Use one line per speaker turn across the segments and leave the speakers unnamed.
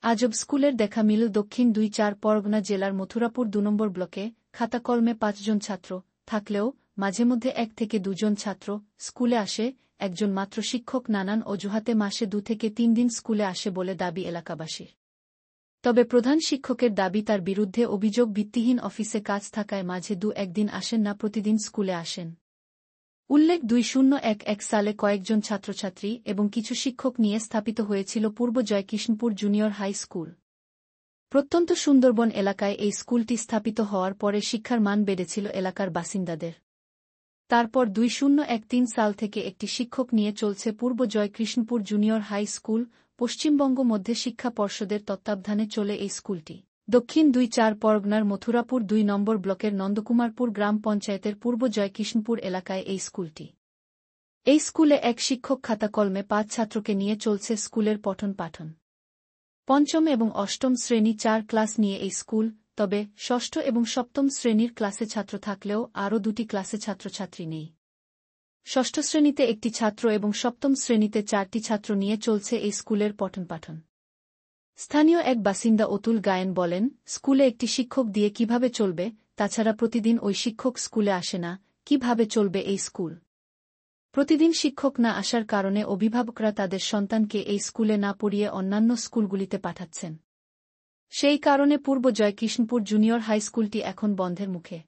আজব স্কুলের দেখা মিলল দক্ষিণ ২-৪ পরগনা জেলার মথুরাপুর ২ নম্বর ব্লকে। খাতাকলমে ৫ জন ছাত্র থাকলেও মাঝেমধ্যে ১ থেকে ২ জন ছাত্র স্কুলে আসে, একজন মাত্র শিক্ষক নানান অজুহাতে মাসে ২ থেকে ৩ দিন স্কুলে আসে বলে দাবি এলাকাবাসীর। তবে প্রধান শিক্ষকের দাবি তার বিরুদ্ধে অভিযোগ ভিত্তিহীন, অফিসে কাজ থাকায় মাঝে ২-১ দিন আসেন না, প্রতিদিন স্কুলে আসেন। উল্লেখ ২০১১ সালে কয়েকজন ছাত্রছাত্রী এবং কিছু শিক্ষক নিয়ে স্থাপিত হয়েছিল পূর্ব জয়কৃষ্ণপুর জুনিয়র হাই স্কুল। প্রত্যন্ত সুন্দরবন এলাকায় এই স্কুলটি স্থাপিত হওয়ার পরে শিক্ষার মান বেড়েছিল এলাকার বাসিন্দাদের। তারপর 2013 সাল থেকে একটি শিক্ষক নিয়ে চলছে Purba Joykrishnapur junior high school. Paschimbanga মধ্যে শিক্ষা পর্ষদের তত্ত্বাবধানে চলে এই স্কুলটি। দক্ষিণ ২-৪ পরগনার মথুরাপুর ২ নম্বর ব্লকের নন্দকুমারপুর গ্রাম পঞ্চায়েতের পূর্ব জয়কৃষ্ণপুর এলাকায় এই স্কুলটি। এই স্কুলে এক শিক্ষক খাতাকলমে ৫ ছাত্রকে নিয়ে চলছে স্কুলের পঠন পাঠন। পঞ্চম এবং অষ্টম শ্রেণী ৪ ক্লাস নিয়ে এই স্কুল, তবে ষষ্ঠ এবং সপ্তম শ্রেণীর ক্লাসে ছাত্র থাকলেও আরও ২টি ক্লাসে ছাত্রছাত্রী নেই। ষষ্ঠ শ্রেণীতে একটি ছাত্র এবং সপ্তম শ্রেণীতে ৪টি ছাত্র নিয়ে চলছে এই স্কুলের পঠন পাঠন। স্থানীয় এক বাসিন্দা অতুল গায়েন বলেন, স্কুলে একটি শিক্ষক দিয়ে কিভাবে চলবে? তাছাড়া প্রতিদিন ওই শিক্ষক স্কুলে আসে না, কিভাবে চলবে এই স্কুল? প্রতিদিন শিক্ষক না আসার কারণে অভিভাবকরা তাদের সন্তানকে এই স্কুলে না পড়িয়ে অন্যান্য স্কুলগুলিতে পাঠাচ্ছেন। সেই কারণে পূর্ব জয়কৃষ্ণপুর জুনিয়র হাই স্কুলটি এখন বন্ধের মুখে।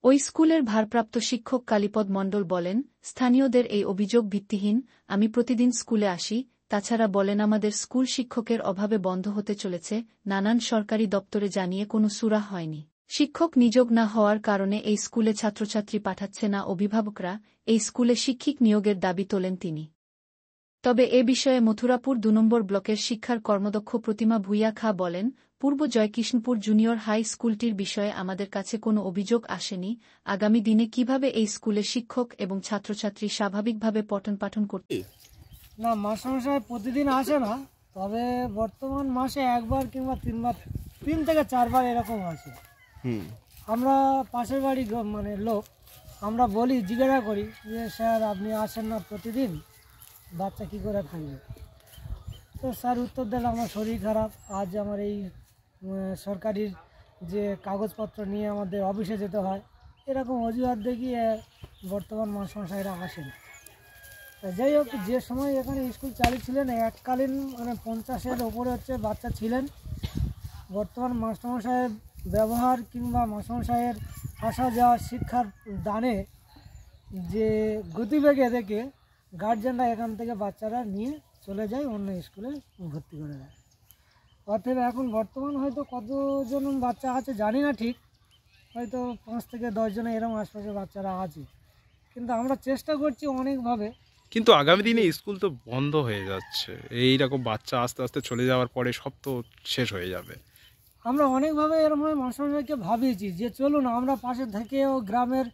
ওই স্কুলের ভারপ্রাপ্ত শিক্ষক কালীপদ মণ্ডল বলেন, স্থানীয়দের এই অভিযোগ ভিত্তিহীন। আমি প্রতিদিন স্কুলে আসি। তাছাড়া বলেন, আমাদের স্কুল শিক্ষকের অভাবে বন্ধ হতে চলেছে। নানান সরকারি দপ্তরে জানিয়ে কোনো সুরাহা হয়নি। শিক্ষক নিযোগ না হওয়ার কারণে এই স্কুলে ছাত্রছাত্রী পাঠাচ্ছে না অভিভাবকরা। এই স্কুলে শিক্ষক নিয়োগের দাবি তোলেন তিনি। তবে এ বিষয়ে মথুরাপুর ২ নম্বর ব্লকের শিক্ষার কর্মদক্ষ প্রতিমা ভূঁইয়া খা বলেন, পূর্ব জয়কৃষ্ণপুর জুনিয়র হাই স্কুলটির বিষয়ে আমাদের কাছে কোনো অভিযোগ আসেনি। আগামী দিনে কিভাবে এই স্কুলে শিক্ষক এবং ছাত্রছাত্রী স্বাভাবিকভাবে পঠন পাঠন করতে?
না, মাস্টারমশাই প্রতিদিন আসে না, তবে বর্তমান মাসে একবার কিংবা ৩ থেকে 4 বার এরকম আসে। আমরা পাশের বাড়ি লোক, আমরা বলি, জিজ্ঞাসা করি যে স্যার আপনি আসেন না প্রতিদিন, বাচ্চা কী করে থাকবে? তো স্যার উত্তর দিল, আমার শরীর খারাপ, আজ আমার এই সরকারির যে কাগজপত্র নিয়ে আমাদের অফিসে যেতে হয়, এরকম অজুহাত দেখিয়ে বর্তমান মাস্টারমশাইরা আসেন। যাই হোক, যে সময় এখানে স্কুল চালু ছিলেন এককালীন 50-এর ওপরে বাচ্চা ছিলেন। বর্তমান মাস্টারমশাইয়ের ব্যবহার কিংবা মাস্টারমশাইয়ের আসা যাওয়া শিক্ষার দানে যে গতিবেগে দেখে গার্জেনরা এখান থেকে বাচ্চারা নিয়ে চলে যায়, অন্য স্কুলে ভর্তি করে দেয়। অতএব এখন বর্তমান হয়তো কতজন বাচ্চা আছে জানি না ঠিক, হয়তো 5 থেকে 10 জন এরকম আশপাশে বাচ্চারা আছে। কিন্তু আমরা চেষ্টা করছি অনেকভাবে।
কিন্তু আগামী দিনে স্কুল তো বন্ধ হয়ে যাচ্ছে, এইরকম বাচ্চা আস্তে আস্তে চলে যাওয়ার পরে সব তো শেষ হয়ে যাবে।
আমরা অনেকভাবে এরকম মাস্টারমশাইকে ভাবিয়েছি যে চলুন আমরা পাশে থেকেও গ্রামের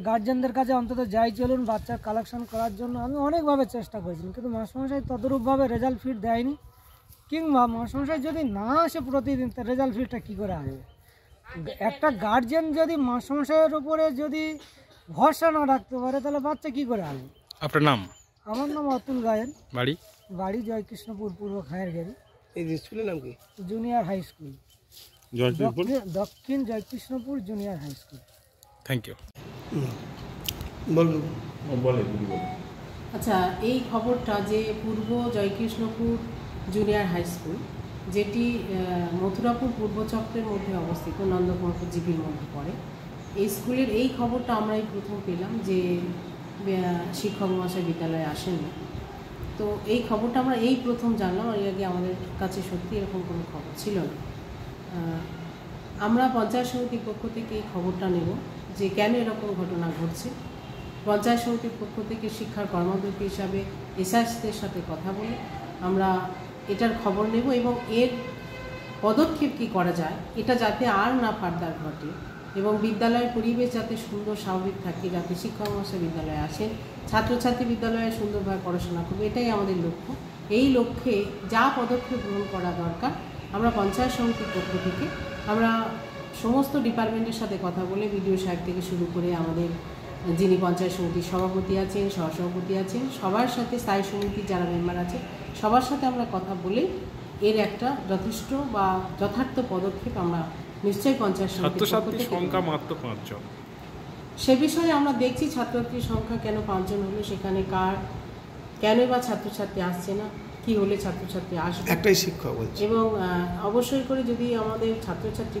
গার্জেনদের কাছে অন্তত যাই, চলুন বাচ্চার কালেকশন করার জন্য আমি অনেকভাবে চেষ্টা করেছিলাম, কিন্তু মাস্টারমশাই তদরূপভাবে রেজাল্ট ফিট দেয়নি। কিংবা মাস্টারমশাই যদি না আসে প্রতিদিন, তার রেজাল্ট ফিটটা কী করে আসবে? একটা গার্জেন যদি মাস্টারমশাইয়ের উপরে যদি ভরসা না রাখতে পারে, তাহলে বাচ্চা কী করে আসবে?
আপনার নাম?
আমার নাম অতুল গায়েন,
বাড়ি
জয়কৃষ্ণপুর পূর্ব খায়েরগেরি।
এই স্কুলের নাম কি?
Junior high school, Dakshin Joykrishnapur junior high school.
Thank you.
আচ্ছা, এই খবরটা যে পূর্ব জয়কৃষ্ণপুর জুনিয়র হাই স্কুল, যেটি মথুরাপুর পূর্বচক্রের মধ্যে অবস্থিত, নন্দকুমারপুর জিপির মধ্যে পড়ে, এই স্কুলের এই খবরটা আমরাই প্রথম পেলাম যে শিক্ষক মহাশয় বিদ্যালয়ে আসেন না। তো এই খবরটা আমরা এই প্রথম জানলাম, এর আগে আমাদের কাছে সত্যি এরকম কোনো খবর ছিল না। আমরা পঞ্চায়েত সমিতির পক্ষ থেকে এই খবরটা নেব যে কেন এরকম ঘটনা ঘটছে। পঞ্চায়েত সমিতির পক্ষ থেকে শিক্ষার কর্মদক্ষ হিসাবে এসআইদের সাথে কথা বলে আমরা এটার খবর নেব এবং এর পদক্ষেপ কী করা যায়, এটা যাতে আর না ফার্দার ঘটে এবং বিদ্যালয়ের পরিবেশ যাতে সুন্দর স্বাভাবিক থাকে, যাতে শিক্ষক মহাশয় বিদ্যালয়ে আসেন, ছাত্রছাত্রী বিদ্যালয়ে সুন্দরভাবে পড়াশোনা করবে, এটাই আমাদের লক্ষ্য। এই লক্ষ্যে যা পদক্ষেপ গ্রহণ করা দরকার আমরা পঞ্চায়েত সমিতির পক্ষ থেকে আমরা সমস্ত ডিপার্টমেন্টের সাথে কথা বলে, বিডিও সাহেব থেকে শুরু করে আমাদের যিনি পঞ্চায়েত সমিতির সভাপতি আছেন, সহসভাপতি আছেন, সবার সাথে স্থায়ী সমিতির যারা মেম্বার আছে সবার সাথে আমরা কথা বলে এর একটা যথেষ্ট বা যথার্থ পদক্ষেপ আমরা নিশ্চয়ই পঞ্চায়েত সমিতির পক্ষ
ছাত্রছাত্রীর
থেকে
সংখ্যা
নেব।
মাত্র 5 জন।
সে বিষয়ে আমরা দেখছি ছাত্রছাত্রীর সংখ্যা কেন 5 জন হলো, সেখানে কেন বা ছাত্রছাত্রী আসছে না, কি হলে ছাত্রছাত্রী আসবে,
একটাই শিক্ষক বলছে।
এবং অবশ্যই করে যদি আমাদের ছাত্রছাত্রী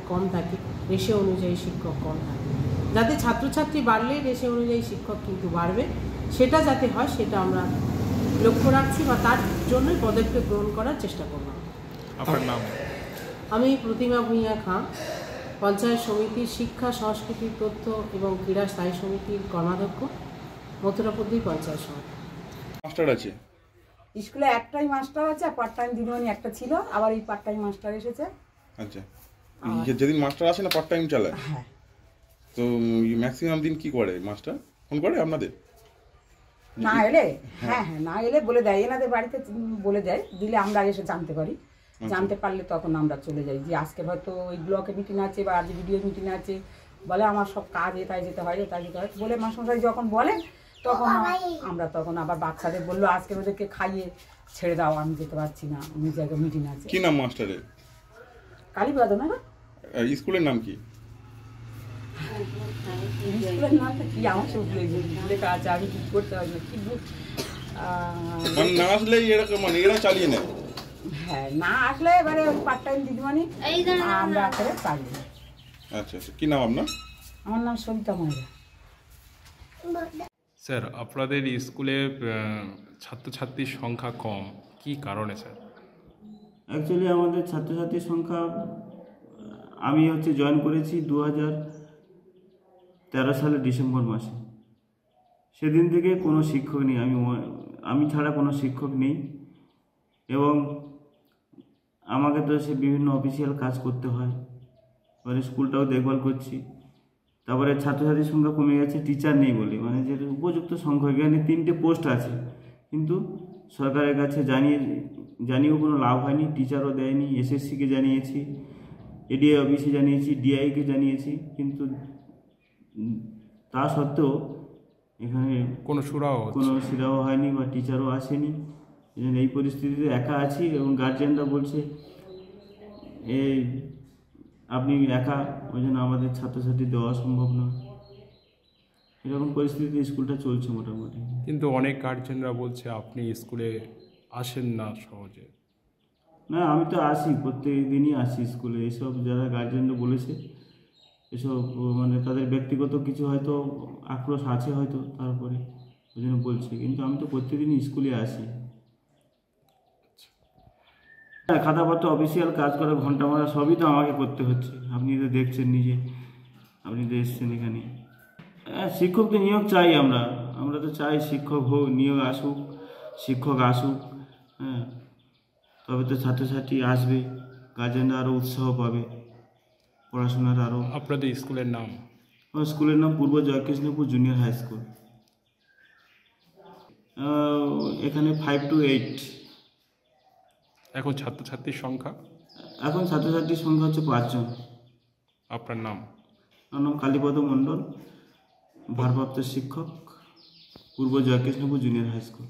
কম থাকে, রেশিও অনুযায়ী শিক্ষক কম থাকে, যাতে ছাত্রছাত্রী বাড়লে রেশিও অনুযায়ী শিক্ষক কিন্তু বাড়বে, সেটা যাতে হয় সেটা আমরা লক্ষ্য রাখছি বা তার জন্যই পদক্ষেপ গ্রহণ করার চেষ্টা করব।
আপনার নাম?
আমি প্রতিমা ভূঁইয়া খাঁ, পঞ্চায়েত সমিতির শিক্ষা সংস্কৃতি তথ্য এবং ক্রীড়া স্থায়ী সমিতির কর্মাধ্যক্ষ, মথুরাপুর 2 পঞ্চায়েত সমিতি।
মাস্টার আছে
স্কুলে একটাই মাস্টার আছে, আর পার্ট টাইম দিদিমণি একটা ছিল, আবার এই পার্ট টাইম মাস্টার এসেছে।
আচ্ছা, যেদিন মাস্টার আসে না পার্ট টাইম চালায়,
হ্যাঁ,
তো ম্যাক্সিমাম দিন কি করে মাস্টার? ফোন করে আপনাদের?
না এলে হ্যাঁ হ্যাঁ না এলে বলে দেয়, এনাদের বাড়িতে বলে দেয়, দিলে আমরা এসে জানতে পারি। জানতে পারলে তখন আমরা চলে যাই, যে আজকে হয়তো ওই ব্লকে মিটিং আছে বা আজ ভিডিও মিটিং আছে, বলে আমার সব কাজ এটাই যেতে হয় এটাই যেতে হয় বলে মাস্টারমশাই যখন বলে তখন আমরা তখন আবার বাচ্চাদের বললো আজকে ওদেরকে খাইয়ে ছেড়ে দাও, আমি যেতে পারছি না, অন্য জায়গায় মিটিং আছে।
কি নাম মাস্টারের?
কালীবাদ না
স্কুলের নাম কি?
স্কুলের নামটা কি আমার সব লেখা আছে, আমি কি করতে হয় না কি
মানে না আসলেই এরকম, মানে এরা চালিয়ে নেয়।
হ্যাঁ, না আসলে এবারে পার্ট টাইম দিদিমণি আমরা করে পারি।
আচ্ছা আচ্ছা, কি নাম আপনার?
আমার নাম সবিতা মহিলা।
স্যার, আপনাদের স্কুলে ছাত্রছাত্রীর সংখ্যা কম, কি কারণে স্যার?
অ্যাকচুয়ালি আমাদের ছাত্রছাত্রীর সংখ্যা, আমি জয়েন করেছি 2013 সালের ডিসেম্বর মাসে। সেদিন থেকে কোনো শিক্ষক নেই, আমি ছাড়া কোনো শিক্ষক নেই, এবং আমাকে তো সে বিভিন্ন অফিসিয়াল কাজ করতে হয়, এবারে স্কুলটাও দেখভাল করছি। তারপরে ছাত্রছাত্রীর সংখ্যা কমে গেছে, টিচার নেই বলে, মানে যে উপযুক্ত সংখ্যা, এখানে 3টে পোস্ট আছে, কিন্তু সরকারের কাছে জানিয়েও কোনো লাভ হয়নি, টিচারও দেয়নি। এসএসসিকে জানিয়েছি, এডিআই অফিসে জানিয়েছি, ডিআইকে জানিয়েছি, কিন্তু তা সত্ত্বেও এখানে
কোনো
সুরাও হয়নি বা টিচারও আসেনি। এই পরিস্থিতিতে একা আছি, এবং গার্জিয়ানরা বলছে আপনি একা, ওই জন্য আমাদের ছাত্রছাত্রী দেওয়া সম্ভব নয়। এরকম পরিস্থিতিতে স্কুলটা চলছে মোটামুটি।
কিন্তু অনেক গার্জেনরা বলছে আপনি স্কুলে আসেন না সহজে।
না, আমি তো আসি, প্রত্যেক দিনই আসি স্কুলে। এসব যারা গার্জেনরা বলেছে, এসব মানে তাদের ব্যক্তিগত কিছু হয়তো আক্রোশ আছে হয়তো, তারপরে ওই জন্য বলছে, কিন্তু আমি তো প্রত্যেকদিনই স্কুলে আসি। খাতাপত্র অফিসিয়াল কাজ করে, ঘন্টা মারা সবই তো আমাকে করতে হচ্ছে। আপনি তো দেখছেন নিজে, আপনি তো এসছেন এখানে। শিক্ষক তো নিয়োগ চাই, আমরা তো চাই শিক্ষক নিয়োগ আসুক, শিক্ষক আসুক, হ্যাঁ, তবে তো ছাত্রছাত্রী আসবে, গার্জেনরা আরও উৎসাহ পাবে পড়াশোনার আরও।
আপনাদের স্কুলের নাম?
স্কুলের নাম পূর্ব জয়কৃষ্ণপুর জুনিয়র হাই স্কুল। এখানে 5 to 8।
এখন ছাত্রছাত্রীর সংখ্যা?
এখন ছাত্রছাত্রীর সংখ্যা হচ্ছে 5 জন।
আপনার নাম?
আমার নাম কালীপদ মণ্ডল, ভারপ্রাপ্ত শিক্ষক, পূর্ব জয়কৃষ্ণপুর জুনিয়র হাই স্কুল।